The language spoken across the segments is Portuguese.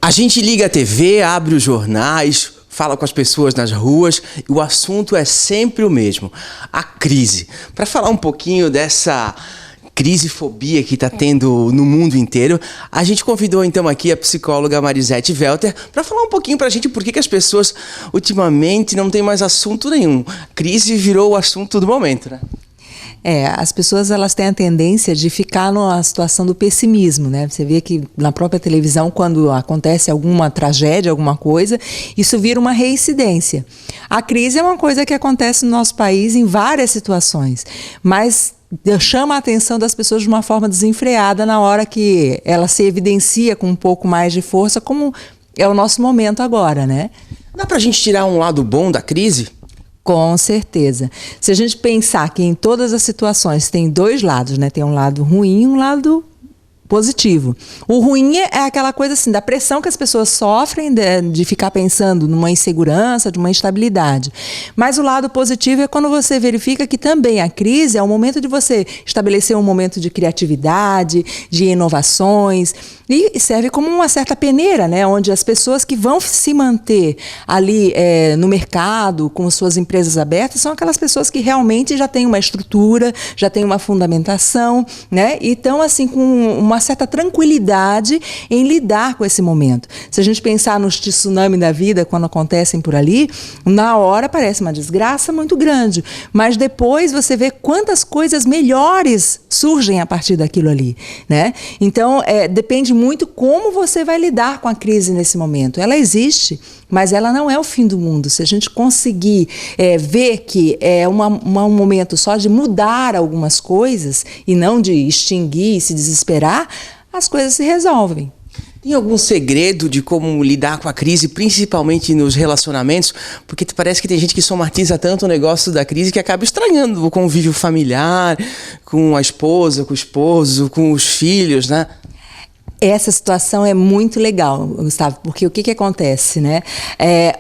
A gente liga a TV, abre os jornais, fala com as pessoas nas ruas e o assunto é sempre o mesmo, a crise. Para falar um pouquinho dessa crisefobia que está tendo no mundo inteiro, a gente convidou então aqui a psicóloga Marisete Welter para falar um pouquinho para a gente por que as pessoas ultimamente não têm mais assunto nenhum. Crise virou o assunto do momento, né? As pessoas elas têm a tendência de ficar numa situação do pessimismo, né? Você vê que na própria televisão, quando acontece alguma tragédia, alguma coisa, isso vira uma reincidência. A crise é uma coisa que acontece no nosso país em várias situações, mas chama a atenção das pessoas de uma forma desenfreada na hora que ela se evidencia com um pouco mais de força, como é o nosso momento agora, né? Dá pra gente tirar um lado bom da crise? Com certeza. Se a gente pensar que em todas as situações tem dois lados, né? Tem um lado ruim e um lado positivo. O ruim é aquela coisa assim, da pressão que as pessoas sofrem de ficar pensando numa insegurança, de uma instabilidade. Mas o lado positivo é quando você verifica que também a crise é o momento de você estabelecer um momento de criatividade, de inovações, e serve como uma certa peneira, né? Onde as pessoas que vão se manter ali no mercado, com suas empresas abertas, são aquelas pessoas que realmente já têm uma estrutura, já têm uma fundamentação, né? E estão assim com uma certa tranquilidade em lidar com esse momento. Se a gente pensar nos tsunami da vida, quando acontecem por ali, na hora parece uma desgraça muito grande, mas depois você vê quantas coisas melhores surgem a partir daquilo ali, né? Então, depende muito como você vai lidar com a crise nesse momento. Ela existe, mas ela não é o fim do mundo. Se a gente conseguir ver que é um momento só de mudar algumas coisas e não de extinguir e se desesperar, as coisas se resolvem. Tem algum segredo de como lidar com a crise, principalmente nos relacionamentos? Porque parece que tem gente que somatiza tanto o negócio da crise que acaba estranhando o convívio familiar, com a esposa, com o esposo, com os filhos, né? Essa situação é muito legal, Gustavo, porque o que acontece, né?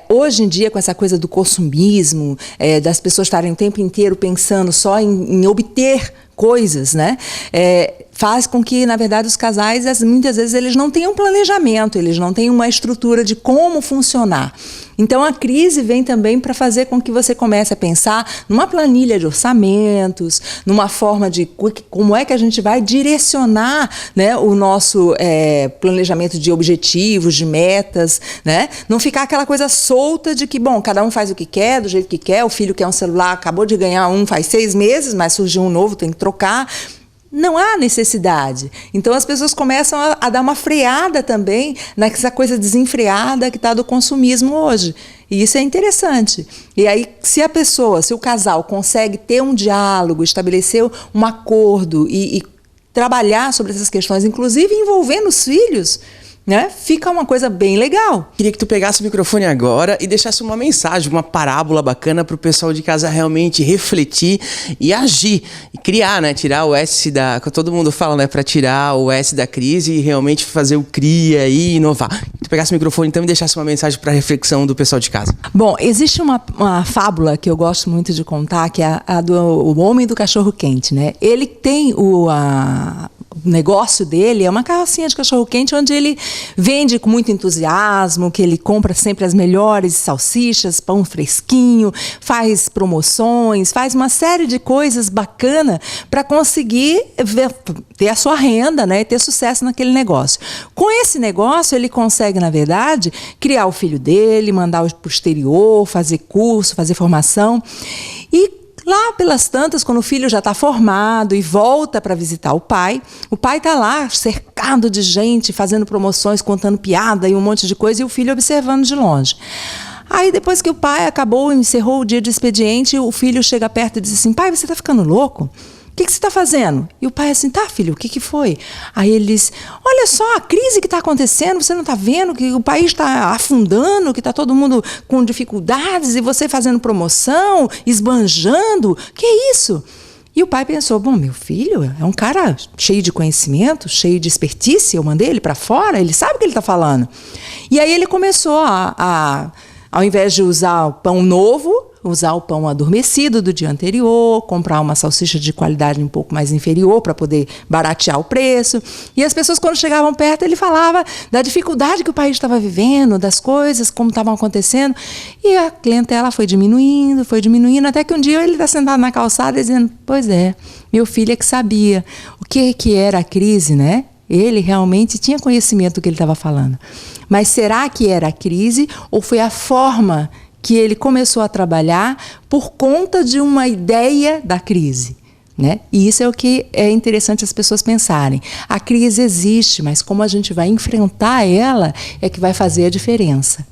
Hoje em dia, com essa coisa do consumismo, das pessoas estarem o tempo inteiro pensando só em obter coisas, né? Faz com que, na verdade, os casais, muitas vezes, eles não tenham planejamento, eles não têm uma estrutura de como funcionar. Então, a crise vem também para fazer com que você comece a pensar numa planilha de orçamentos, numa forma de como é que a gente vai direcionar, né, o nosso planejamento de objetivos, de metas, né? Não ficar aquela coisa solta de que, bom, cada um faz o que quer, do jeito que quer, o filho quer um celular, acabou de ganhar um faz 6 meses, mas surgiu um novo, tem que trocar. Não há necessidade. Então as pessoas começam a dar uma freada também nessa coisa desenfreada que está do consumismo hoje. E isso é interessante. E aí, se o casal consegue ter um diálogo, estabelecer um acordo e trabalhar sobre essas questões, inclusive envolvendo os filhos, né? Fica uma coisa bem legal. Queria que tu pegasse o microfone agora e deixasse uma mensagem, uma parábola bacana para o pessoal de casa realmente refletir e agir, e criar, né? Tirar o S todo mundo fala, né? Para tirar o S da crise e realmente fazer o cria e inovar. Que tu pegasse o microfone então e deixasse uma mensagem para reflexão do pessoal de casa. Bom, existe uma fábula que eu gosto muito de contar, que é a do o homem do cachorro quente, né? Ele tem o negócio dele é uma carrocinha de cachorro-quente onde ele vende com muito entusiasmo, que ele compra sempre as melhores salsichas, pão fresquinho, faz promoções, faz uma série de coisas bacanas para conseguir ter a sua renda, né, e ter sucesso naquele negócio. Com esse negócio, ele consegue, na verdade, criar o filho dele, mandar para o exterior, fazer curso, fazer formação. E lá pelas tantas, quando o filho já está formado e volta para visitar o pai está lá cercado de gente, fazendo promoções, contando piada e um monte de coisa, e o filho observando de longe. Aí, depois que o pai encerrou o dia de expediente, o filho chega perto e diz assim: pai, você está ficando louco? O que você está fazendo? E o pai assim: tá, filho, o que foi? Aí ele diz: olha só a crise que está acontecendo, você não está vendo que o país está afundando, que está todo mundo com dificuldades e você fazendo promoção, esbanjando, que é isso? E o pai pensou: bom, meu filho é um cara cheio de conhecimento, cheio de expertise, eu mandei ele para fora, ele sabe o que ele está falando. E aí ele começou ao invés de usar o pão novo, usar o pão adormecido do dia anterior, comprar uma salsicha de qualidade um pouco mais inferior para poder baratear o preço. E as pessoas, quando chegavam perto, ele falava da dificuldade que o país estava vivendo, das coisas, como estavam acontecendo. E a clientela foi diminuindo, até que um dia ele está sentado na calçada dizendo, pois é, meu filho é que sabia o que era a crise, né? Ele realmente tinha conhecimento do que ele estava falando. Mas será que era a crise ou foi a forma que ele começou a trabalhar por conta de uma ideia da crise? Né? E isso é o que é interessante as pessoas pensarem. A crise existe, mas como a gente vai enfrentar ela é que vai fazer a diferença.